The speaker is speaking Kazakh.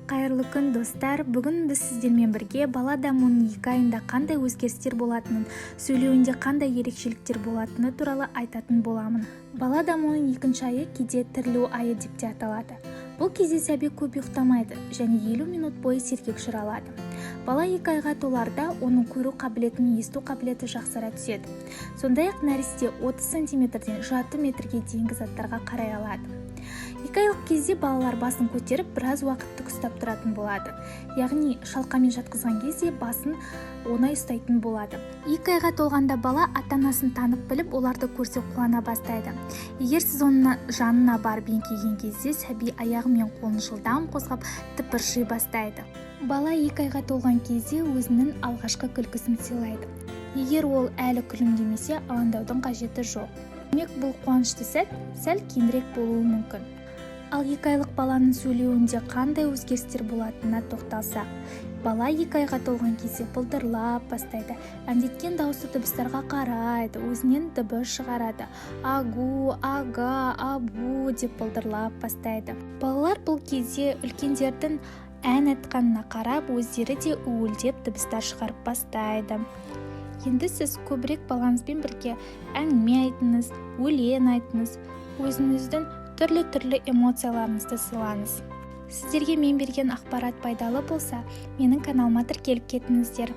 Қайырлы күн достар. Бүгін біз сіздермен бірге бала дамуының 2 айында қандай өзгерістер болатынын, сөйлеуінде қандай ерекшеліктер болатыны туралы айтатын боламын. Бала дамуының 2 айы кейде тірілу айы деп те аталады. Бұл кезде сәби көп ұйықтамайды және 50 минут бойы сергек алады. Бала 2 айға толарда оның көру қабілеті мен есту қабілеті жақсара түседі. Сондай-ақ нәресте 30 см-ден 6 метрге дейінгі заттарға қарай алады. 2 айлық кезде балалар басын көтеріп біраз уақытты ұстап тұратын болады. Яғни шалқамен жатқызған кезде басын оңай ұстайтын болады. 2 айға толғанда бала ата-анасын танып біліп, оларды көрсе қуана бастайды. Егер сіз оның жанына барып еңкейген кезде сәби аяғы мен қолын жылдам қозғап тыпырши бастайды. Бала 2 айға толған кезде өзінің алғашқы күлкісін сыйлайды. Егер ол әлі күлімдемесе, алаңдаудың қажеті жоқ. Демек, бұл қуанышты сәт сәл кейінірек болуы мүмкін. Ал 2 айлық баланың сөйлеуінде қандай өзгерістер болатынына тоқталсақ, бала 2 айға толған кезде былдырлап бастайды, әндеткен дауысты дыбыстарға қарайды, өзінен дыбыс шығарады. Агу, ага, абу деп былдырлап бастайды. Балалар бұл кезде үлкендердің ән айтқанына қарап, өздері де уілдеп дыбыстар шығарып бастайды. Енді сіз көбірек балаңызбен бірге әңгіме айтыңыз, өлең айтыңыз, өзіңіздің түрлі эмоцияларыңызды сыйлаңыз. Сіздерге мен берген ақпарат пайдалы болса, менің каналыма тіркеліп кетіңіздер.